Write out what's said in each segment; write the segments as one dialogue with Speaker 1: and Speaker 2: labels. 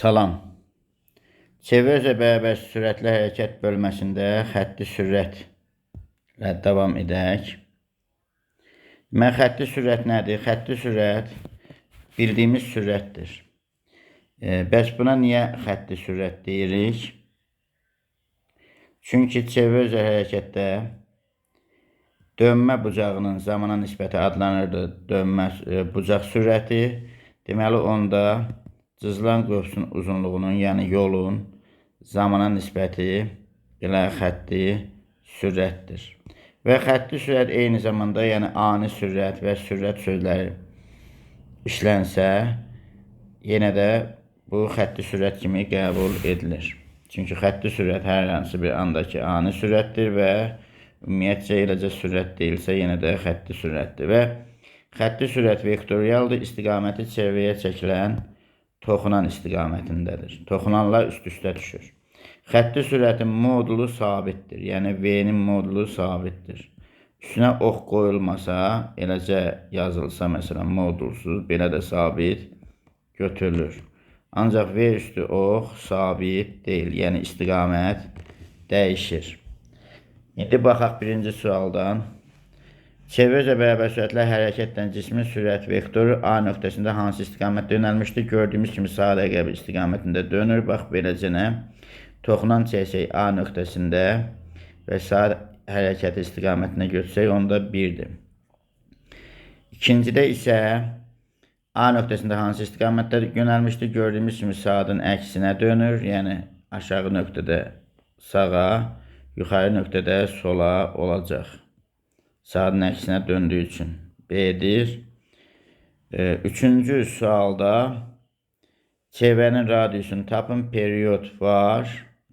Speaker 1: Salam. CV bərabər sürətli hərəkət bölməsində xətti sürətlə davam edək. Xətti sürət nədir? Xətti sürət bildiyimiz sürətdir. Bəs buna niyə xətti sürət deyirik? Çünki CV hərəkətdə dönmə bucağının zamana nisbəti adlanırdı. Dönmə bucaq sürəti. Deməli, onda cızılan qövsün uzunluğunun, yəni yolun zamana nisbəti elə xətti sürətdir. Və xətti sürət eyni zamanda, yəni ani sürət və sürət sözləri işlənsə, yenə də bu xətti sürət kimi qəbul edilir. Çünki xətti sürət hər hansı bir andakı ani sürətdir və ümumiyyətcə eləcə sürət deyilsə, yenə də xətti sürətdir. Və xətti sürət vektorialdır, istiqaməti CV-yə çəkilən toxunan istiqamətindədir. Toxunanlar üst-üstə düşür. Xətti sürətin modulu sabitdir. Yəni V-nin modulu sabitdir. Üstünə ox qoyulmasa, eləcə yazılsa, məsələn, modulsuz, belə də sabit götürülür. Ancaq V üstü ox sabit deyil. Yəni istiqamət dəyişir. İndi baxaq birinci sualdan. CV bərabər sürətlə hərəkətlə cismin sürət vektoru A nöqtəsində hansı istiqamətdə yönəlmişdir? Gördüyümüz kimi sağa rəqəbi istiqamətində dönür. Bax, beləcənə toxunan çəksək A nöqtəsində və sağa hərəkəti istiqamətinə götürsək, onda 1-dir. İkincidə isə A nöqtəsində hansı istiqamətdə yönəlmişdir? Gördüyümüz kimi sağdan əksinə dönür. Yəni aşağı nöqtədə sağa, yuxarı nöqtədə sola olacaq. Sağdan əksinə döndüyü üçün B-dir. Üçüncü sualda CV-nin radiusunu tapın. Periyod var,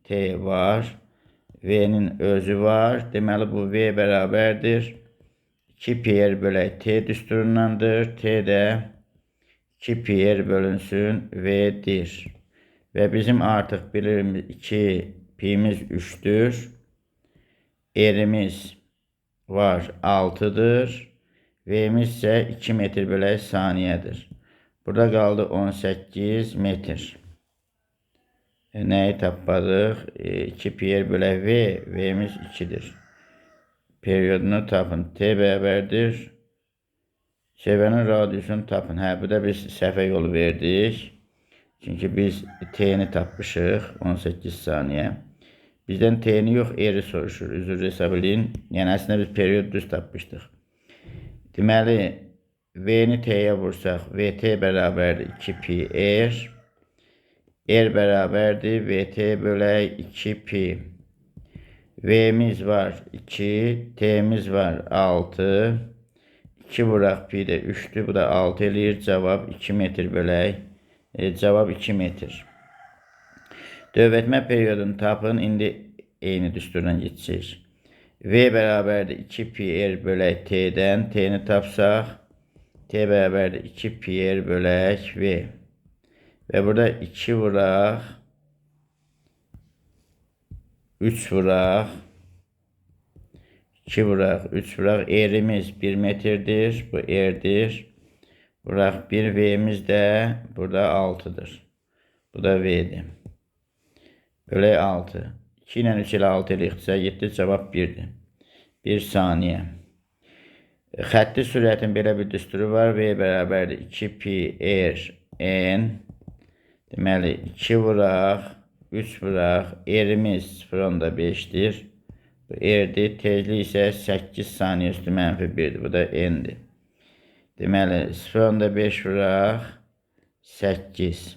Speaker 1: T var, V-nin özü var. Deməli, bu V bərabərdir 2πr bölək T düsturundandır. T də 2πr bölünsün V-dir. Və bizim artıq bilirimiz 2π'miz 3'dür. R-imiz var 6'dır. V'miz isə 2 metr bölək saniyədir. Burada qaldı 18 metr. Nəyi tapmadıq? 2πr bölək V. V'miz 2'dir. Periyodunu tapın. T bərabərdir. CV-nin radiusunu tapın. Bu da biz səhvə yolu verdik. Çünki biz T'ni tapmışıq. 18 saniyə. Bizdən T'ni yox, R'i soruşur. Üzr hesab edin. Yəni, əslində biz periyod düz tapmışdıq. Deməli, V'ni T'yə vursaq, VT bərabərdir 2πr. R bərabərdir VT bölək 2π. V'miz var 2, T'miz var 6. 2 vuraq pi də 3'dür. Bu da 6 eləyir. Cavab 2 metr bölək. Cavab 2 metr. Dövlətmə periyodunu tapın. İndi eyni düsturdan geçəcək. V bərabərdir 2πr bölək T'dən. T'ni tapsaq, T bərabərdir 2πr bölək V. Və burada 2 vuraq, 3 vuraq, 2 vuraq, 3 vuraq. R'imiz 1 metrdir. Bu R'dir. Vuraq 1, V'miz də burada 6'dır. Bu da V'dir. Bölək 6. 2 ilə 3 ilə 6 eləyiksə 7, cavab 1-dir. 1 saniyə. Xətti sürətin belə bir düsturu var. V bərabərdir 2πr n. Deməli, 2 vuraq, 3 vuraq. R'imiz 0.5'dir. Bu R'dir. Tezlik isə 8 saniyə üstü mənfi 1'dir. Bu da n'dir. Deməli, 0.5 vuraq, 8.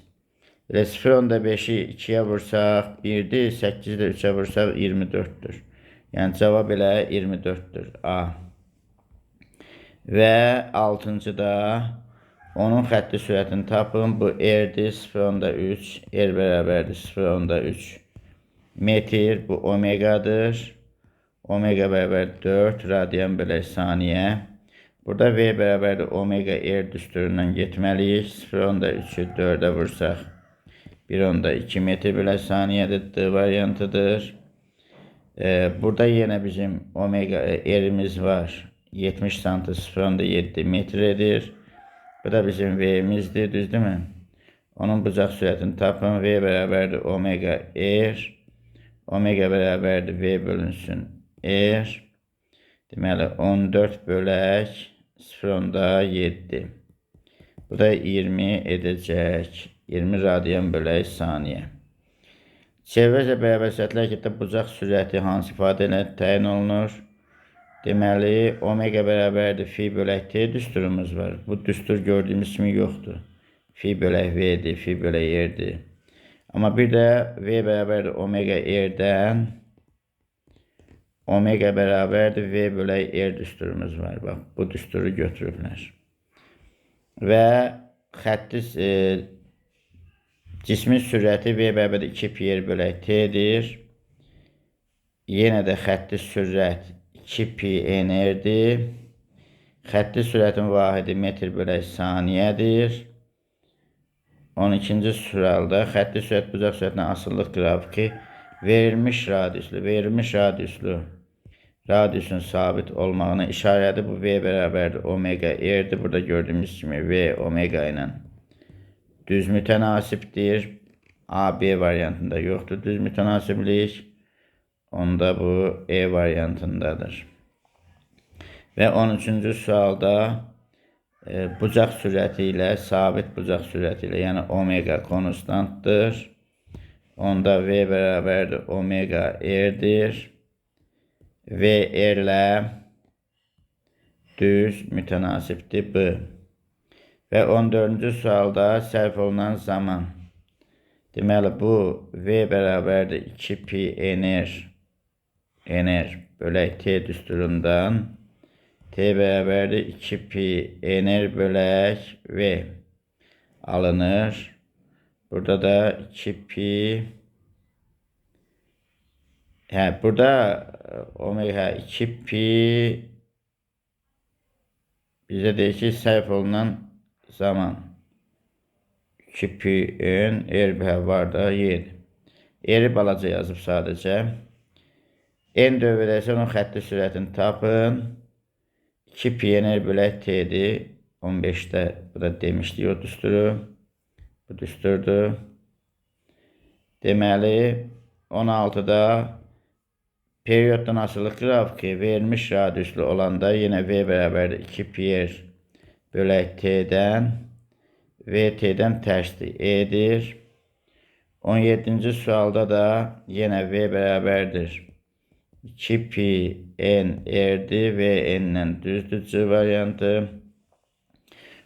Speaker 1: Elə 0.5'i 2'yə vursaq 1'dir, 8'i də 3'ə vursaq 24'dür. Yəni cavab elə 24'dür. A. Və 6-cıda onun xətti sürətini tapın. Bu R'dir, 0.3. R bərabərdir 0.3 metr. Bu omegadır. Omega bərabər 4 radian bölək saniyə. Burada V bərabərdir omega R düsturundan getməliyik. 0.3'ü 4'ə vursaq 1.2 metr bölək saniyədir. D variantıdır. Burada yenə bizim omega R'imiz var. 70 santı 0.7 metr edir. Bu da bizim V'mizdir, düzdürmü? Onun bucaq sürətini tapın. V bərabərdir omega r. Omega bərabərdir V bölünsün R. Deməli 14 bölək 0,7. Bu da 20 edəcək. 20 radian bölək saniyə. Çevrəcə bərabər sürətlər hərəkətdə bucaq sürəti hansı ifadə ilə təyin olunur? Deməli, omega bərabərdir fi bölək t düsturumuz var. Bu düstur gördüyümüz kimi yoxdur. Fi bölək v'dir, fi bölək r'dir. Amma bir də v bərabərdir omega r'dən omega bərabərdir v bölək r düsturumuz var. Bax, bu düsturu götürüblər. Və xətti cismin sürəti v bərabərdir 2 pi r bölək t'dir. Yenə də xətti sürət 2 pi n r'dir. Xətti sürətin vahidi metr bölək saniyədir. 12-ci sualda xətti sürət bucaq sürətinə asıllıq qrafiki verilmiş radiusun sabit olmağına işarədir. Bu v bərabərdir omega r'dir. Burada gördüyümüz kimi v omega ilə düz mütənasibdir. A, B variantında yoxdur düz mütənasiblik. Onda bu E variantındadır. Və 13-cü sualda bucaq sürəti ilə sabit bucaq sürəti ilə, yəni omega konstantdır. Onda V bərabərdir omega r'dir. V r'lə düz mütənasibdir B. Və 14-cü sualda sərf olunan zaman. Deməli, bu V bərabərdir 2 pi n bölək t düsturundan t bərabərdir 2 pi n bölək v alınır. Burada da 2 pi burada omega 2 pi bizə deyir ki, sərf olunan zaman 2 pi n r var da 7. R balaca yazıb sadəcə. N dövrəsi onun xətti sürətini tapın. 2 pi n bölək t'dir. 15'də bu da demişdik o düsturu. Bu düsturdur. Deməli 16'da periyoddan asıllıq qrafiki verilmiş radiuslu olanda yenə V bərabərdir 2 pi r bölək t'dən VT-dən tərsdir E'dir. 17-ci sualda da yenə V bərabərdir 2 pi n r'dir. V n-lə düzdür C variantı.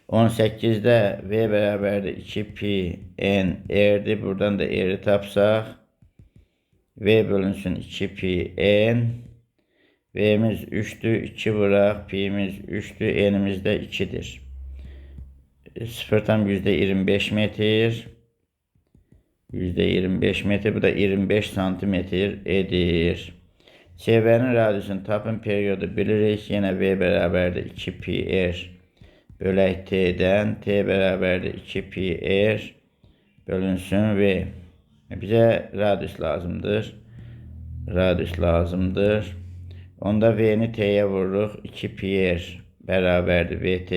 Speaker 1: 18'də V bərabərdir 2 pi n r'dir. Buradan da r'i tapsaq V bölünsün 2 pi n. V'miz 3'dür. 2 vuraq. Pi'miz 3'dür. N'imiz də 2'dir. 0'dan %25 metr. %25 metr. Bu da 25 santimetr edir. Çevrənin radiusunu tapın, periyodu bilirik. Yenə V bərabərdir 2 pi r bölək t'dən t bərabərdir 2 pi r bölünsün v. Bizə radius lazımdır. Onda v'ni t'yə vururuq. 2 pi r bərabərdir vt.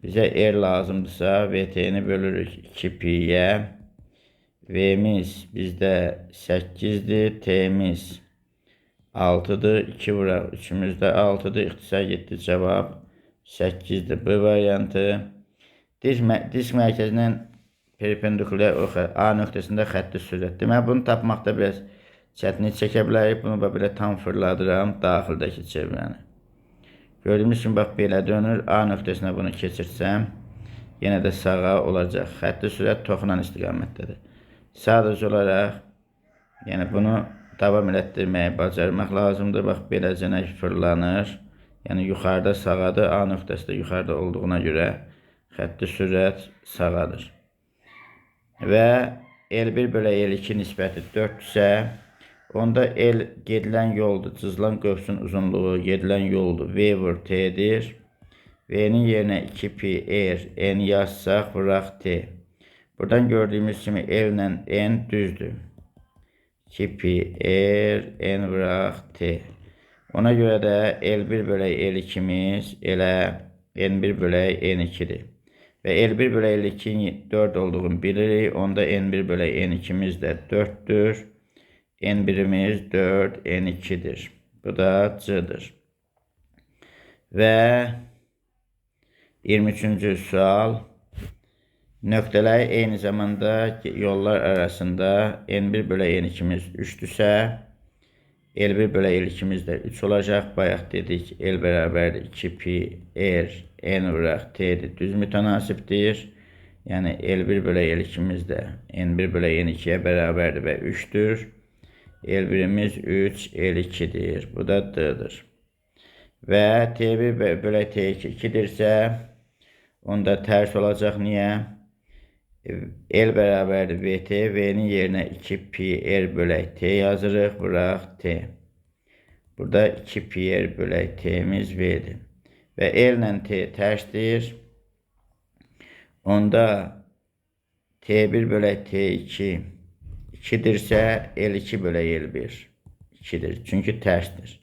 Speaker 1: Bizə r lazımdırsa vt'ni bölürük 2 pi'yə. V'miz bizdə 8'dir. T'miz 6'dır. 2 vuraq. 3'ümüz də 6'dır. İxtisar getdi. Cavab 8'dir. B variantı. Disk mərkəzindən perpendikulyar A nöqtəsində xətti sürət. Deməli, bunu tapmaqda biraz çətinlik çəkə bilərik. Bunu belə tam fırladıram daxildəki çevrəni. Gördüyümüz kimi, bax, belə dönür. A nöqtəsinə bunu keçirsəm, yenə də sağa olacaq. Xətti sürət toxunan istiqamətdədir. Sadəcə olaraq, yəni bunu davam elətdirməyi bacarmaq lazımdır. Bax, beləcənə fırlanır. Yəni, yuxarıda sağadır. A nöqtəsi də yuxarıda olduğuna görə xətti sürət sağadır. Və L1 bölək L2 nisbəti 4-sə, onda L gedilən yoldur. Cızılan qövsün uzunluğu gedilən yoldur. V vur T'dir. V'nin yerinə 2 pi r n yazsaq, vuraq T. Buradan gördüyümüz kimi L ilə N düzdür. 2 pi r n vuraq T. Ona görə də L1 bölək L2'miz elə N1 bölək N2'dir. ve L1 bölü L2'nin 4 olduğunu bilirik. Onda N1 bölü N2'miz de 4'tür. N1'imiz 4, N2'dir. Bu da C'dir. Ve 23. sual. Nöqtələr eyni zamanda yollar arasında N1 bölü N2'miz 3'dürsə, L1 bölü L2'miz de 3 olacaq. Bayaq dedik, L bərabərdir 2pi R, N vuraq T'dir, düz mütənasibdir. Yəni L1 bölü L2'miz de N1 bölü N2'ye bərabərdir və 3'dür. L1'imiz 3, L2'dir. Bu da D'dir. Və T1 bölü T2 2'dirsə, onda tərs olacaq. Niyə? L bərabərdir VT, V'nin yerinə 2pi R bölü T yazırıq, vuraq T. Burada 2pi R bölü T'miz V'dir. Və L ilə T tərsdir. Onda T1 bölü T2 2'dirsə, L2 bölü L1 2'dir. Çünki tərsdir.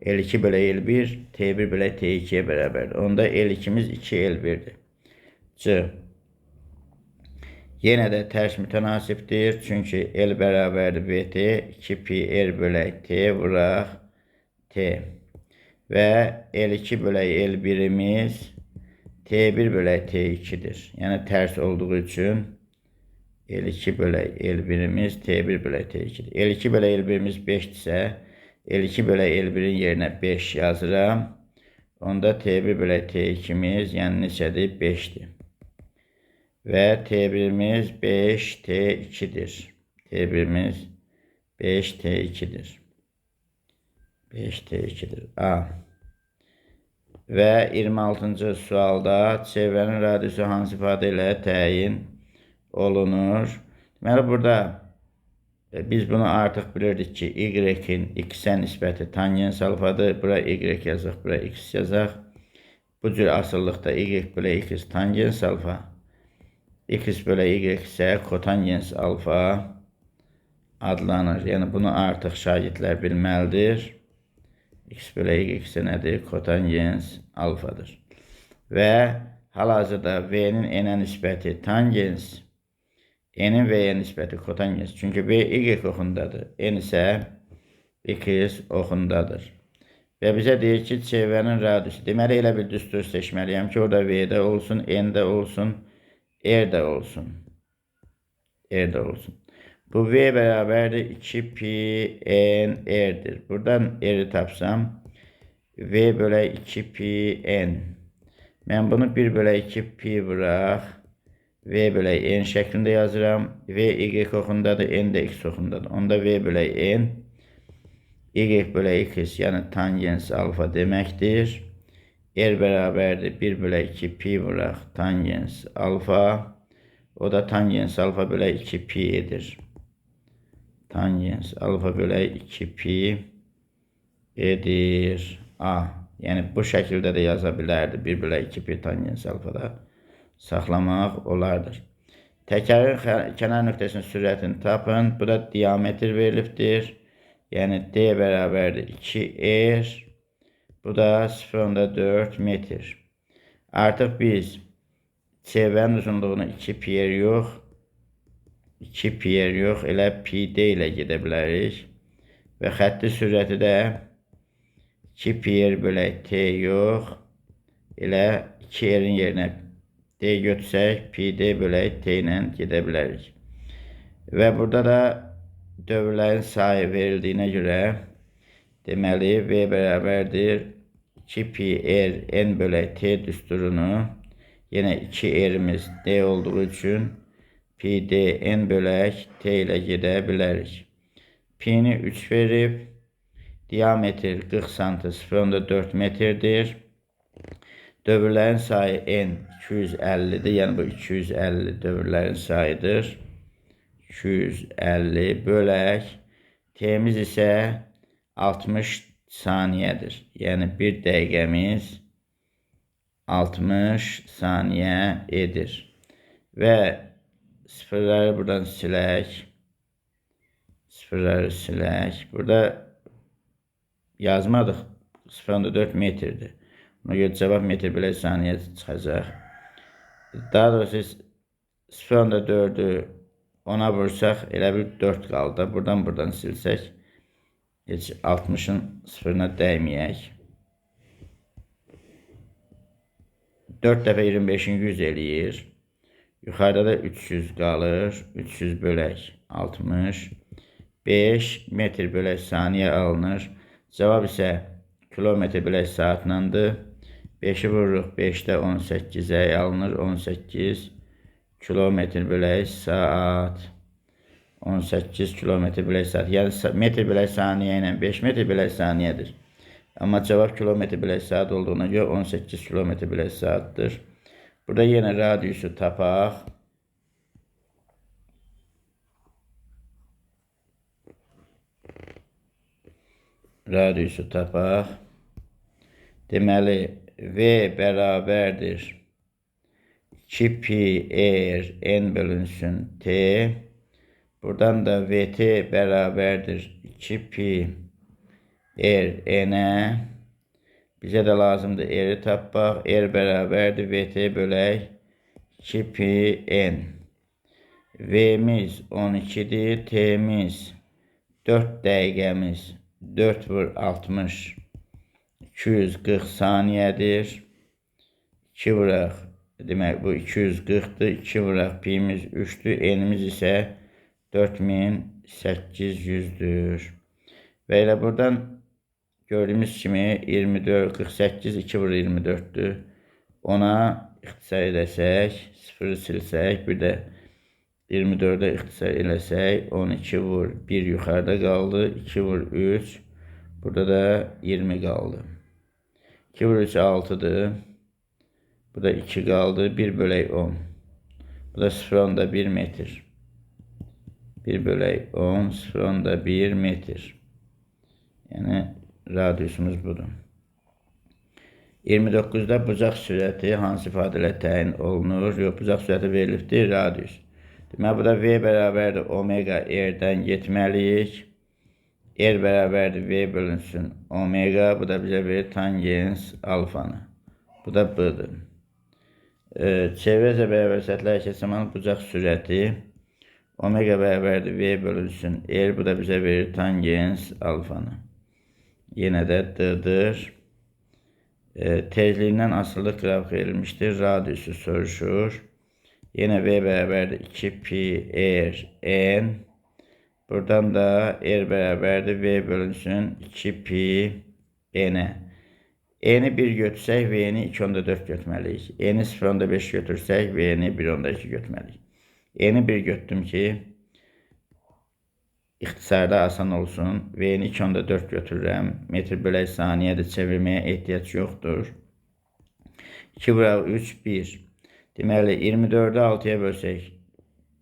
Speaker 1: L2 bölü L1 T1 bölü T2'ye bərabərdir. Onda L2'miz 2 L1'dir. C. Yenə də tərs mütənasibdir. Çünki L bərabərdir VT, 2pi R bölü T vuraq T. Və L2 bölü L1'imiz T1 bölü T2'dir. Yəni tərs olduğu üçün L2 bölü L1'imiz T1 bölü T2'dir. L2 bölü L1'imiz 5'dirsə, L2 bölü L1'in yerinə 5 yazıram. Onda T1 bölü T2'miz yəni neçədir? 5'dir. Və T1'imiz 5, T2'dir. T1'imiz 5, T2'dir. 5, T2'dir. A. Və 26. sualda çevrənin radiusu hansı ifadə ilə təyin olunur? Deməli, burada biz bunu artıq bilirdik ki, Y-in X-ə nisbəti tangens alfadır. Bura Y yazaq, bura X yazaq. Bu cür asıllıqda Y bölü X tangens alfa. X bölü Y ise kotangens alfa adlanır. Yəni bunu artıq şagirdlər bilməlidir. X bölü Y ise nədir? Kotangens alfadır. Və hal-hazırda V'nin N'ə nisbəti tangens, N'in V'yə nisbəti kotangens. Çünki V Y oxundadır. N isə X oxundadır. Və bizə deyir ki, çevrənin radiusu. Deməli, elə bir düstur seçməliyəm ki, orada V'də olsun, N'də olsun, R'də olsun. R'də olsun. Bu V bərabərdir 2pi N R'dir. Buradan R'i tapsam V bölü 2pi N. Mən bunu 1 bölü 2pi vuraq V bölü N şəklində yazıram. V Y oxundadır, N də X oxundadır. Onda V bölü N Y bölü X yəni tangens alfa deməkdir. R bərabərdir 1 bölü 2 pi vuraq tangens alfa. O da tangens alfa bölü 2 pi edir. Tangens alfa bölü 2 pi edir. A. Yəni bu şəkildə də yaza bilərdi. 1 bölü 2 pi tangens alfada saxlamaq olardır. Təkərin kənar nöqtəsinin sürətini tapın. Bu da diametr verilibdir. Yəni D bərabərdir 2R. Bu da 0,4 metr. Artıq biz çevrənin uzunluğunu 2 piyer yox, elə pi D ilə gedə bilərik. Və xətti sürəti də 2 piyer bölü T yox, elə 2R'in yerinə D götürsək, pi D bölü T ilə gedə bilərik. Və burada da dövrlərin sayı verildiyinə görə deməli, V bərabərdir 2pi R N bölü T düsturunu, yenə 2R'imiz D olduğu üçün pi D N bölü T ilə gedə bilərik. Pi'ni 3 verib, diametr 40 sm 0,4 metrdir. Dövrlərin sayı N 250'dir, yəni bu 250 dövrlərin sayıdır. 250 bölək, T'miz isə 60 saniyədir. Yəni 1 dəqiqəmiz 60 saniyə edir. Və sıfırları buradan silək. Sıfırları silək. Burada yazmadıq. 0,4 metrdir. Buna görə cavab metr bölü saniyə çıxacaq. Daha doğrusu 0.4'ü 10'a vursaq elə bir 4 qaldı. Buradan silsək heç 60'ın sıfırına dəyməyək. 4 dəfə 25'in 100 eləyir. Yuxarıda da 300 qalır. 300 bölək 60. 5 metr bölək saniyə alınır. Cavab isə kilometr bölək saatlandır. 5'i vururuq 5'də 18'ə alınır. 18 kilometr bölək saat. 18 kilometr bölək saat. Yəni metr bölək saniyə ilə 5 metr bölək saniyədir. Amma cavab kilometr bölək saat olduğuna görə 18 kilometr bölək saatdır. Burada yenə radiusu tapaq. Radiusu tapaq. Deməli, V bərabərdir 2pi r n bölünsün t. Buradan da VT bərabərdir 2pi r n-ə. Bizə də lazımdır r-i tapmaq. R bərabərdir VT bölək 2pi n. V'miz 12'dir. T'miz 4 dəqiqəmiz 4 vur 60 240 saniyədir. 2 vuraq. Demək bu 240'dır. 2 vuraq pi'miz 3'dür. N'imiz isə 4800'dür. Və elə buradan gördüyümüz kimi 24, 48, 2 vur 24'dür. Ona ixtisar edəsək, 0'ı silsək, bir də 24'ə ixtisar eləsək, 12 vur 1 yuxarıda qaldı, 2 vur 3, burada da 20 qaldı. 2 vur 3 6'dır. Bu da 2 qaldı, 1 bölək 10. Bu da 0.1 metr. 1 bölək 10, 0.1 metr. Yəni radiusumuz budur. 29'da bucaq sürəti hansı ifadə ilə təyin olunur? Yox, bucaq sürəti verilibdir, radius. Deməli, bu da V bərabərdir omega r-dən getməliyik. R bərabərdir V bölünsün omega. Bu da bizə verir tangens alfanı. Bu da B-dir. Çevrəcə bərabər səthlər hərəkət zamanı bucaq sürəti omega bərabərdir V bölünsün R. Bu da bizə verir tangens alfanı. Yenə də D-dir. Tezliyindən asılılıq qrafik verilmişdir. Radiusu soruşur. Yenə V bərabərdir 2pi r n. Buradan da R bərabərdir V bölünsün 2pi n-ə. N-i 1 götürsək, V-ni 2.4 götürməliyik. N-i 0.5 götürsək, V-ni 1.2 götürməliyik. N-i 1 götürdüm ki, ixtisarda asan olsun. V-ni 2.4 götürürəm. Metr bölək saniyədir, çevirməyə ehtiyac yoxdur. 2 vuraq 3, 1. Deməli, 24'ü 6'ya bölsək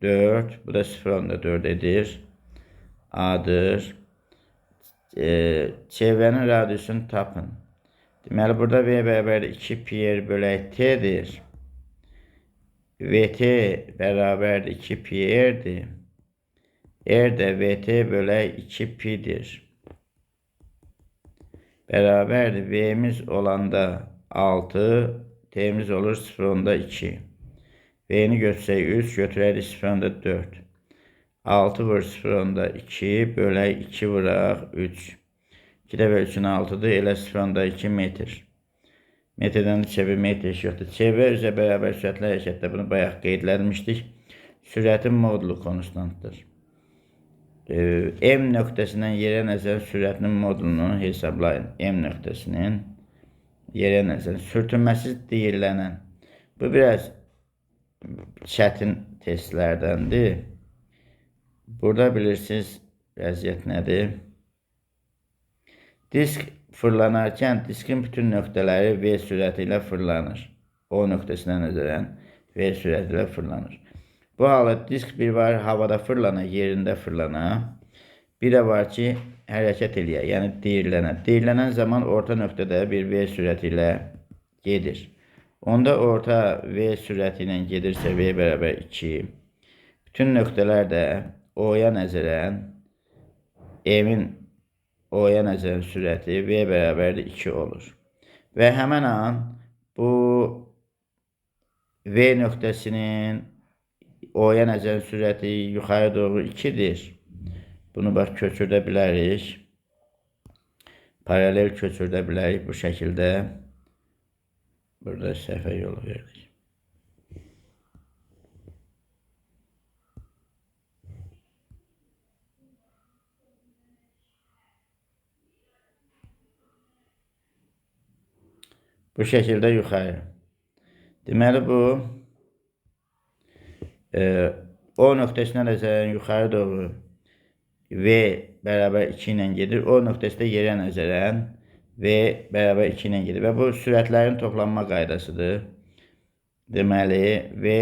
Speaker 1: 4. Bu da 0.4 edir. A-dır. Çevrənin radiusunu tapın. Deməli, burada V bərabərdir 2pi r bölək t-dir. VT bərabərdir 2pi r-dir. R də VT bölək 2pi'dir. Bərabərdir. V'miz olanda 6, T'miz olur 0.2. V'ni götürsək 3, götürərik 0.4. 6 vur 0.2 bölək 2 vuraq 3. 2 dəfə 3'ün 6'dır, elə 0.2 metr. Metrdən də çevirmə ehtiyac yoxdur. Çevrə üzrə bərabər sürətlə hərəkətdə bunu bayaq qeydləmişdik. Sürətin modulu konstantdır. M nöqtəsindən yerə nəzərən sürətinin modulunu hesablayın. M nöqtəsinin yerə nəzərən sürtünməsiz deyilənən. Bu biraz çətin testlərdəndir. Burada bilirsiniz vəziyyət nədir? Disk fırlanarkən diskin bütün nöqtələri V sürəti ilə fırlanır. O nöqtəsindən nəzərən V sürəti ilə fırlanır. Bu halda disk bir var havada fırlana, yerində fırlana. Bir də var ki, hərəkət eləyə, yəni diyirlənə. Diyirlənən zaman orta nöqtədə bir V sürəti ilə gedir. Onda orta V sürəti ilə gedirsə V bərabər 2. Bütün nöqtələr də O-ya nəzərən M-in O-ya nəzərən sürəti V bərabərdir 2 olur. Və həmən an bu V nöqtəsinin O'ya nəzərin sürəti yuxarı doğru 2'dir. Bunu bax köçürdə bilərik. Paralel köçürdə bilərik bu şəkildə. Burada səhvə yol verdik. Bu şəkildə yuxarı. Deməli bu O nöqtəsinə nəzərən yuxarı doğru V bərabər 2 ilə gedir. O nöqtəsi də yerə nəzərən V bərabər 2 ilə gedir. Və bu sürətlərin toplanma qaydasıdır. Deməli, V,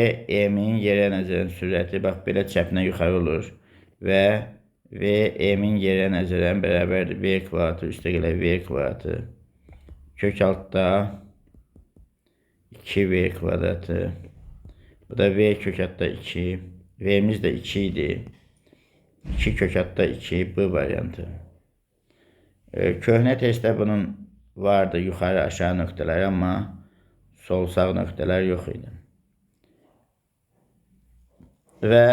Speaker 1: M-in yerə nəzərən sürəti, bax, belə çəpinə yuxarı olur. Və V, M-in yerə nəzərən bərabərdir V kvadratı, üstə gələ V kvadratı. Kök altda 2V kvadratı. Bu da V kök altda 2. V'miz də 2 idi. 2 kök altda 2, bu variantı. Köhnə testdə bunun vardı yuxarı aşağı nöqtələr, amma sol sağ nöqtələr yox idi. Və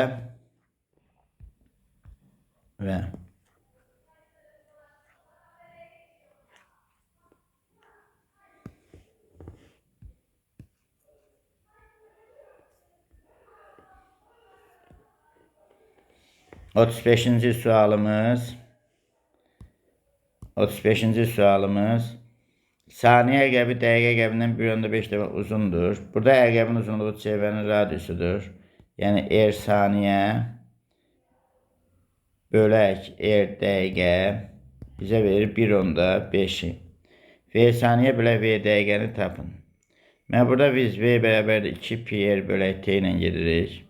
Speaker 1: 35-ci sualımız saniyə əqrəbi dəqiqə əqrəbindən 1.5 dəfə uzundur. Burada əqrəbin uzunluğu çevrənin radiusudur. Yəni R saniyə bölək R dəqiqə bizə verir 1.5'i. V saniyə bölək V dəqiqəni tapın. Mən burada biz V bərabərdir 2 pi R bölək T ilə gedirik.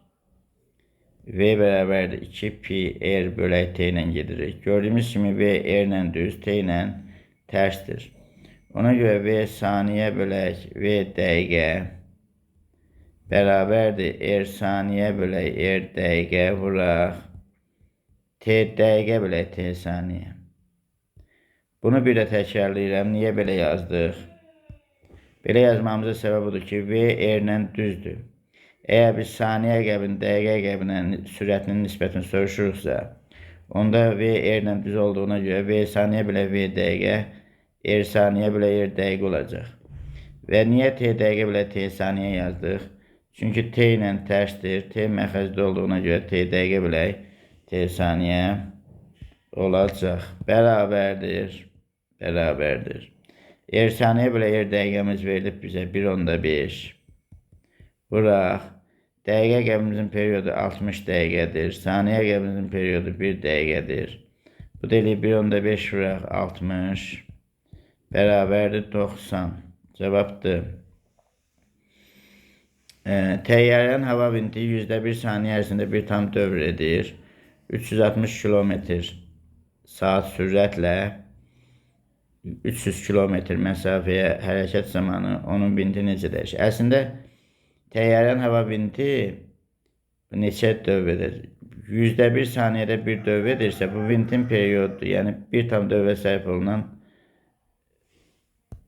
Speaker 1: V bərabərdir 2 pi R bölək T ilə gedirik. Gördüyümüz kimi V R ilə düz, T ilə tərsdir. Ona görə V saniyə bölək V dəqiqə bərabərdir R saniyə bölək R dəqiqə vuraq T dəqiqə bölək T saniyə. Bunu bir də təkrarlayıram. Niyə belə yazdıq? Belə yazmamıza səbəb odur ki, V R-lə düzdür. Əgər biz saniyə əqrəbinin dəqiqə əqrəbinin sürətinin nisbətini soruşuruqsa, onda V R-lə düz olduğuna görə V saniyə bölək V dəqiqə R saniyə bölək R dəqiqə olacaq. Və niyə T dəqiqə bölək T saniyə yazdıq? Çünki T ilə tərsdir. T məxrəcdə olduğuna görə T dəqiqə bölək T saniyə olacaq. Bərabərdir. R saniyə bölək R dəqiqəmiz verilib bizə 1.5. Vuraq. Dəqiqə əqrəbimizin periodu 60 dəqiqədir. Saniyə əqrəbimizin periodu 1 dəqiqədir. Bu da eləyir 1.5 vuraq 60. Bərabərdir 90. Cavabdır. Təyyarənin hava vinti %1 saniyə ərzində bir tam dövr edir. 360 km/saat sürətlə 300 km məsafəyə hərəkət zamanı onun vinti necə dəyişir? Əslində, təyyarənin hava vinti neçə dövr edir? %1 saniyədə bir dövr edirsə, bu vintin periyodudur. Yəni, bir tam dövrə sərf olunan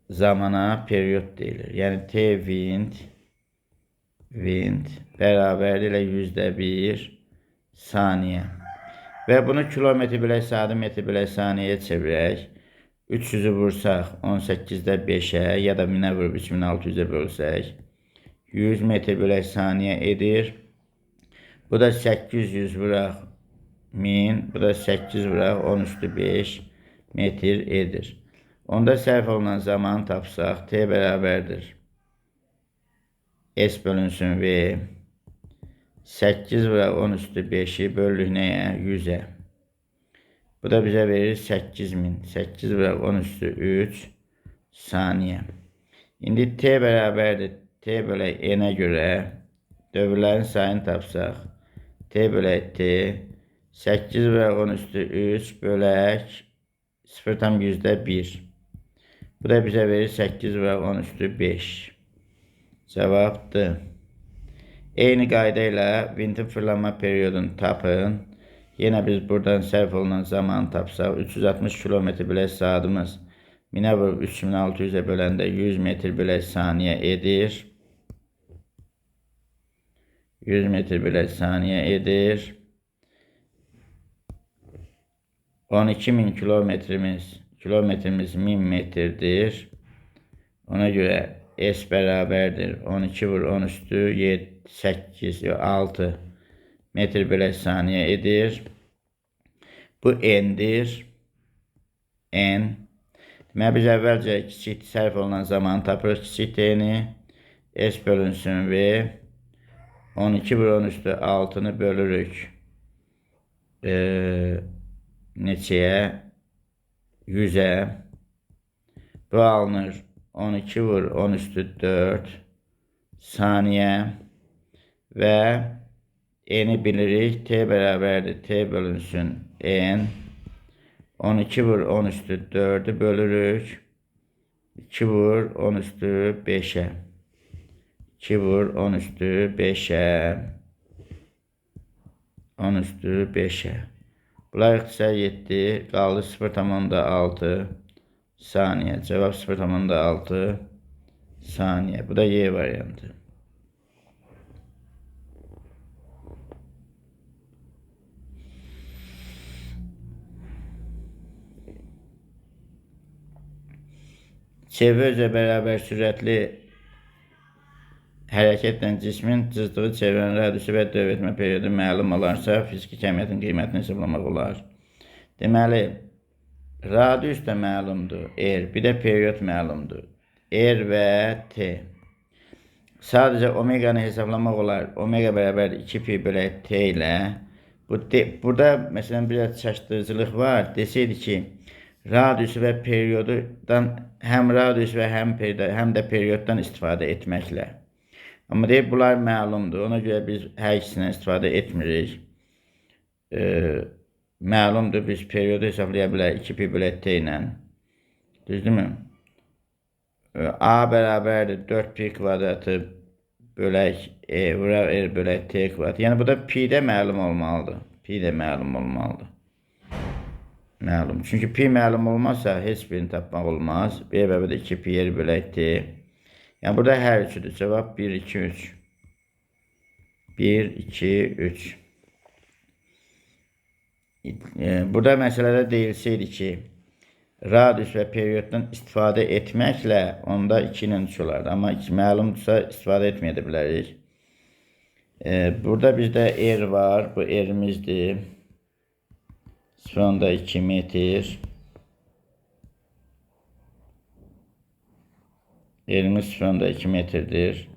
Speaker 1: zamana periyod deyilir. Yəni, T vint bərabərdir ilə %1 saniyə. Və bunu kilometr bölək saatı, metr bölək saniyəyə çevirək. 300'ü vursaq 18'də 5'ə ya da 1000'ə vurub 3600'ə bölsək 100 metr bölək saniyə edir. Bu da 800 vuraq 1000, bu da 8 vuraq 10^5 metr edir. Onda sərf olunan zaman tapsaq T bərabərdir S bölünsün V 8 vuraq 10^5'i böldük nəyə? 100'ə. Bu da bizə verir 8000. 8 vuraq 10^3 saniyə. İndi T bərabərdir T bölək N-ə görə dövrlərin sayını tapsaq T bölək T 8 vuraq 10^3 bölək 0,1. Bu da bizə verir 8 vuraq 10^5. Cavabdır. Eyni qayda ilə vintin fırlanma periyodunu tapın. Yenə biz buradan sərf olunan zamanı tapsaq 360 km bölək saatımız 1000'ə vurub 3600'ə böləndə 100 metr bölək saniyə edir. 100 metr bölü saniye edir. 12.000 kilometrimiz 1000 metrdir. Ona göre S beraberdir. 12 vur 10 üstü 7, 8, 6 metr bölü saniye edir. Bu n'dir. N. Deməli, biz əvvəlcə kiçik sərf olunan zaman tapırıq kiçik t'ni. S bölünsün V. 12 vur 10 üstü 6'nı bölürük. Neçəyə? 100'ə. Bu alınır. 12 vur 10 üstü 4 saniye ve n'yi bilirik. T beraberdir. T bölünsün n. 12 vur 10 üstü 4'ü bölürük. 2 vur 10 üstü 5'e. 2 vur 10 üstü 5'e. 10 üstü 5'e. Bunlar ixtisar 7. Qaldı 0,6 saniye. Cevap 0,6 saniye. Bu da Y variantı. Çevre beraber süratli hareketle cismin cızdığı çevrenin radiusu ve dövr periyodu məlum olarsa fiziki kəmiyyətin qiymətini hesablamaq olar. Deməli, radius da məlumdur, R, bir de periyod məlumdur. R ve T. Sadece omega'nı hesaplamaq olar. Omega beraber 2pi bölü T ile. Burada mesela biraz çaşdırıcılıq var. Deseydi ki, radiusu ve periyodudan hem radius ve hem de periyoddan istifadə etməklə. Amma deyib, bunlar məlumdur. Ona görə biz hər ikisindən istifadə etmirik. Məlumdur, biz periyodu hesablaya bilərik 2pi bölü T ilə. Düzdürmü? A bərabərdir 4pi kvadratı bölək vura R bölək T kvadratı. Yəni, bu da pi'də məlum olmalıdır. Pi'də məlum olmalıdır. Məlum. Çünki pi məlum olmazsa heç birini tapmaq olmaz. B bərabərdir 2pi R bölək T. Yəni, burada hər üçüdür. Cevap 1, 2, 3. 1, 2, 3. Burada məsələdə deyilseydi ki, radius və periyoddan istifadə etməklə onda 2 ilə 3 olardı. Amma məlumdursa istifadə etməyə də bilərik. Burada bizdə R var. Bu R'imizdir. 0,2 metr. R'imiz 0,2 metrdir.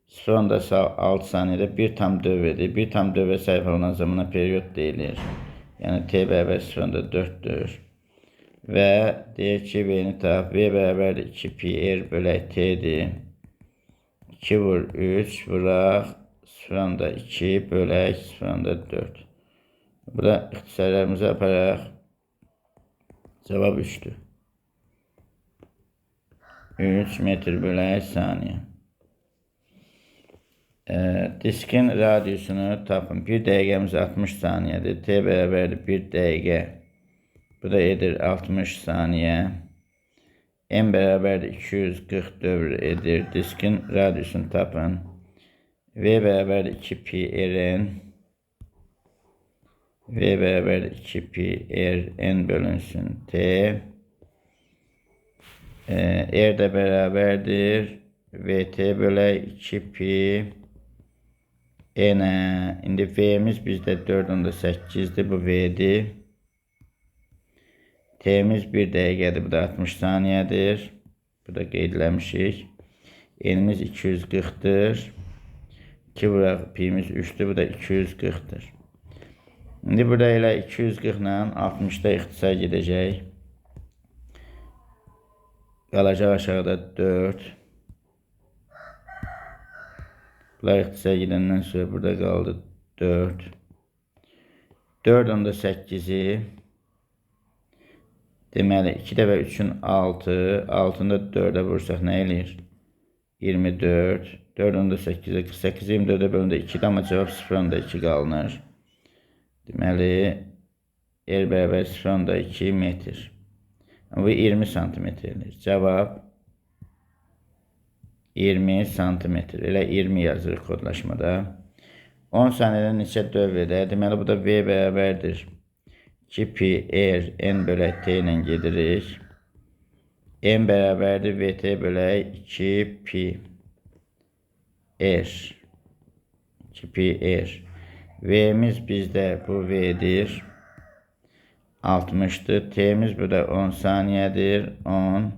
Speaker 1: 0,6 saniyede bir tam dövredir. Bir tam dövre sərf olunan zamana periyod deyilir. Yəni T bərabər 0,4'dür. Və deyək ki, V'ni tap. V bərabərdir 2pi R bölək T'dir. 2 vur 3 vuraq 0,2 bölək 0,4. Burada ixtisarlarımızı aparaq. Cevap 3'dür. 3 metr bölək saniye. Diskin radiusunu tapın. 1 dəqiqəmiz 60 saniyedir. T bərabərdir 1 dəqiqə. Bu da edir 60 saniye. M bərabərdir 240 dövr edir. Diskin radiusunu tapın. V bərabərdir 2pi R'n. V bərabərdir 2pi R'n bölünsün T. R de beraberdir. VT bölək 2pi N. İndi V'miz bizdə 4,8'dir. Bu V'dir. T'miz 1 dəqiqədir. Bu da 60 saniyedir. Bu da qeydləmişik. N'imiz 240'dır. 2 vuraq pi'miz 3'dür. Bu da 240'dır. İndi burada elə 240 ilə 60'da ixtisar gedəcək. Qalacaq aşağıda 4. Bunlar ixtisar gedəndən sonra burada qaldı 4. 4,8'i deməli 2 dəfə 3'ün 6. 6'ını da 4'ə vursaq nə eləyir? 24. 4,8'e 48. 24'ə bölündə 2'də amma cevap 0,2 qalınır. Deməli R bərabər 0,2 metr. Bu 20 santimetrdir. Cevap 20 santimetr. Elə 20 yazırıq kodlaşmada. 10 saniyədə neçə dövr edər? Deməli, bu da V bərabərdir 2pi R N bölək T ilə gedirik. N bərabərdir VT bölək 2pi R. 2pi R. V'miz bizdə bu V'dir. 60'dır. T'miz burada 10 saniyədir. 10.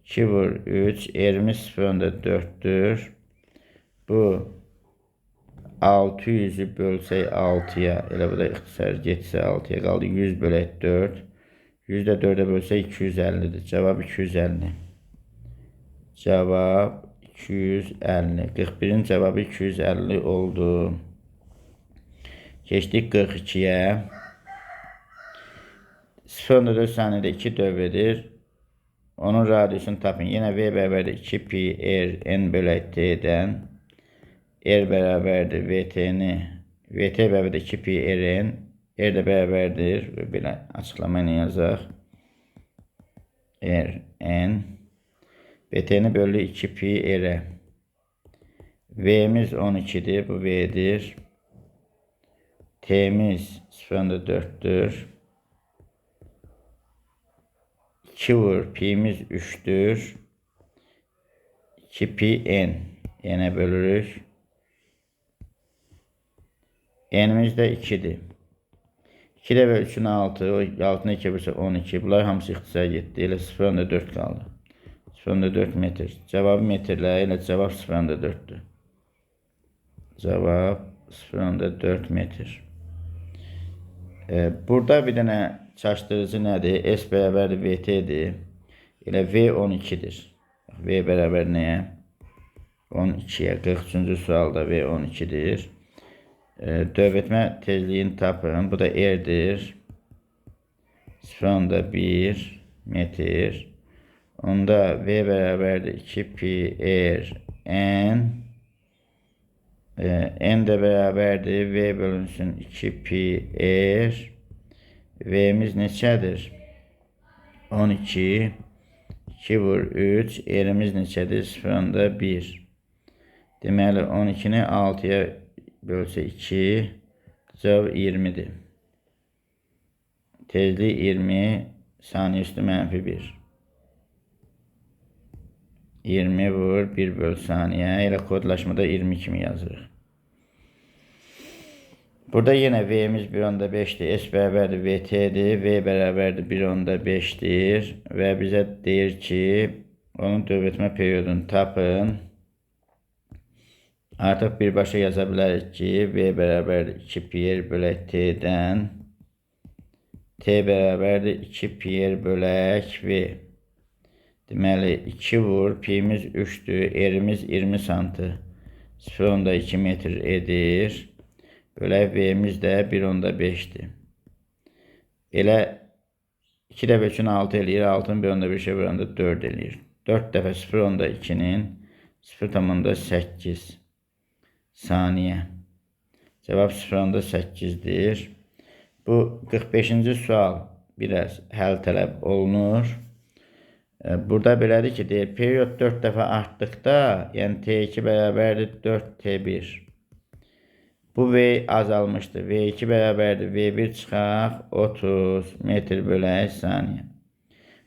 Speaker 1: 2 vur 3. R'miz 0.4'dür. Bu 600'ü bölsək 6'ya. Elə bu da ixtisar getsə 6'ya qaldı. 100 bölək 4. 100-də 4'ə bölsək 250'dir. Cavab 250. Cavab 250. 41'in cevabı 250 oldu. Geçtik 42'ye. 0.4 saniyede 2 dövredir. Onun radyusunu tapın. Yine V beraberdir 2pi R N bölək T'den. R beraberdir VT'ni. VT beraberdir 2pi R N. R de beraberdir. Belə açıqlama ilə yazaq. R N. VT'ni bölü 2pi R'e. V'miz 12'dir. Bu V'dir. T'miz 0.4'tür. 2 vur pi'miz 3'tür. 2 pi n. N'e bölürük. N'miz de 2'dir. 2 de ve 3'ün 6. O 6'ını 2 bölse 12. Bunlar hamısı ixtisar getdi. Elə 0.4 qaldı. 0.4 metr. Cevabı metrlə. Elə cevab 0.4'dür. Cevab 0.4 metr. Burada bir dənə çaşdırıcı nədir? S bərabərdir VT'dir. Elə V 12'dir. V bərabər nəyə? 12'yə. 43-cü sualda V 12'dir. Dövr etmə tezliyini tapın. Bu da R'dir. 0.1 metr. Onda V bərabərdir 2pi R N. N de beraberdir. V bölünsün 2pi R. V'miz neçədir? 12. 2 vur 3. R'miz neçədir? 0.1. Deməli 12'ni 6'ya bölsə 2. Cevap 20'dir. Tezlik 20. Saniye üstü mənfi 1. 20 vur 1 böl saniye. Elə kodlaşmada 20 kimi yazırıq. Burada yine V'miz 1.5'dir. S bərabərdir VT'dir. V bərabərdir 1.5'dir. Və bizə deyir ki, onun dövr etmə periyodunu tapın. Artıq birbaşa yaza bilərik ki, V bərabərdir 2pi R bölək T'dən. T bərabərdir 2pi R bölək V. Deməli 2 vur, pi'miz 3'dür, R'miz 20 santı, 0.2 metr edir. Bölək V'miz də 1.5'dir. Elə 2 dəfə 3'ün 6 eləyir, 6'ın 1.5'e vuranda 4 eləyir. 4 dəfə 0.2'nin 0.8 saniye. Cevap 0.8'dir. Bu 45-ci sual biraz həll tələb olunur. Burada belədir ki, deyir, periyod 4 dəfə artdıqda, yəni T2 bərabərdir 4T1. Bu V azalmışdır. V2 bərabərdir V1 çıxaq 30 metr bölək saniyə.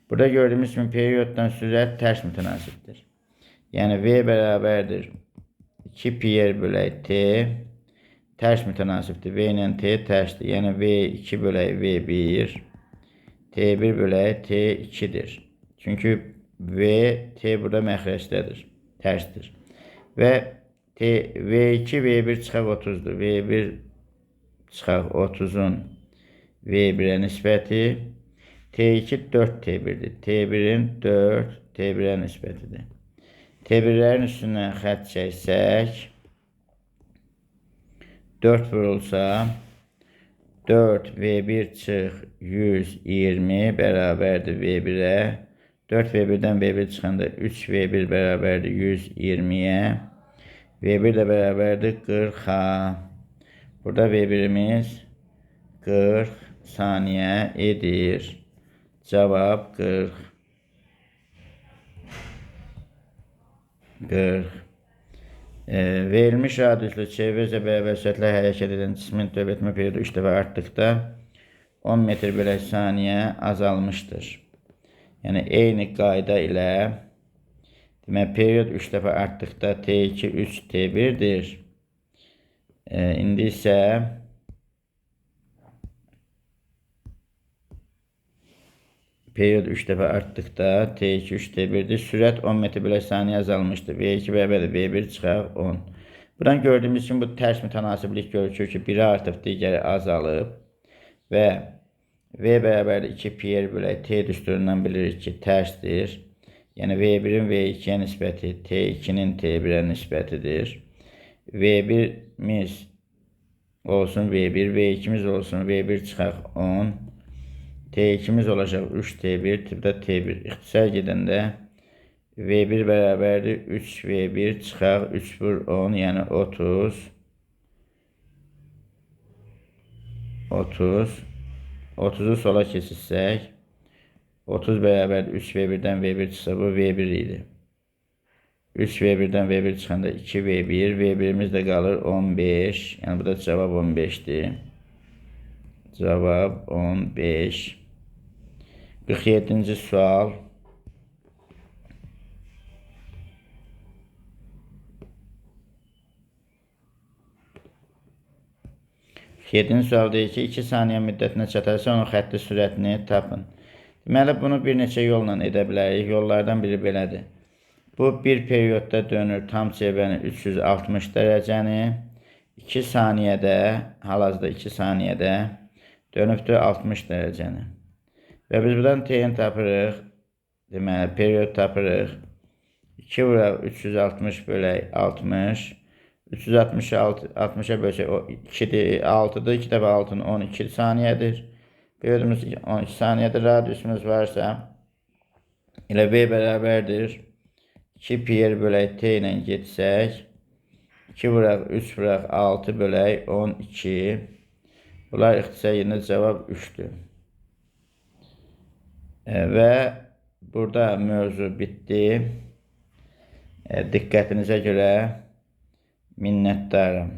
Speaker 1: Burada gördüyümüz kimi periyoddan sürət tərs mütənasibdir. Yəni V bərabərdir 2pi R bölək T tərs mütənasibdir. V ilə T tərsdir. Yəni V2 bölək V1 T1 bölək T2'dir. Çünkü V, T burada məxrəcdədir, tərsdir. Və V2, V1 çıxaq 30'dur. V1 çıxaq 30'un V1'ə nisbəti. T2 4T1'dir. T1'in 4 T1'ə nisbətidir. T1'lərin üstündən xətt çəksək, 4 vurulsa, 4 V1 çıx 120 bərabərdir V1'ə. 4 V1'dən V1 çıxanda 3 V1 bərabərdir 120'yə. V1 də bərabərdir 40'a. Burada V1'imiz 40 saniyə edir. Cavab 40. 40. Verilmiş radiuslu çevrəcə bərabər sürətlə hərəkət edən cismin dövlətmə periyodu 3 dəfə artdıqda 10 metr bölək saniyə azalmışdır. Yəni eyni qayda ilə demək periyod 3 dəfə artdıqda T2 3 T1'dir. İndi isə periyod 3 dəfə artdıqda T2 3 T1'dir. Sürət 10 metr bölək saniyə azalmışdır. V2 bərabərdir V1 çıxaq 10. Buradan gördüyümüz kimi bu tərs mütənasiblik görükür ki, biri artıb, digəri azalıb və V bərabərdir 2 pi r bölək T düsturundan bilirik ki, tərsdir. Yəni V1'in V2'yə nisbəti T2'nin T1'ə nisbətidir. V1'miz olsun V1, V2'miz olsun V1 çıxaq 10. T2'miz olacaq 3 T1, tipdə T1. İxtisar gedəndə V1 bərabərdir 3 V1 çıxaq 3 vur 10, yəni 30. 30'u sola keçirsək 30 bərabərdir 3 V1'dən V1 çıxsa bu V1 idi. 3 V1'dən V1 çıxanda 2 V1, V1'imiz də qalır 15. Yəni bu da cavab 15'dir. Cavab 15. 47-ci sual. Yedinci sual deyir ki, 2 saniyə müddətinə çatarsa onun xətti sürətini tapın. Deməli, bunu bir neçə yolla edə bilərik. Yollardan biri belədir. Bu bir periyodda dönür tam çevrəni 360 dərəcəni. 2 saniyədə, hal-hazırda 2 saniyədə dönübdür 60 dərəcəni. Və biz buradan T-ni tapırıq. Deməli, periyod tapırıq. 2 vuraq 360 bölək 60. 360'a bölsək 2'dir, 6'dır. 2 dəfə 6'nın 12 saniyədir. Periyodumuz 12 saniyədir. Radiusumuz varsa elə V bərabərdir 2 pi r bölək T ilə getsək 2 vuraq 3 vuraq 6 bölək 12. Bunlar ixtisar yerində cavab 3'dür. Və burada mövzu bitdi. Diqqətinizə görə minnətdarım.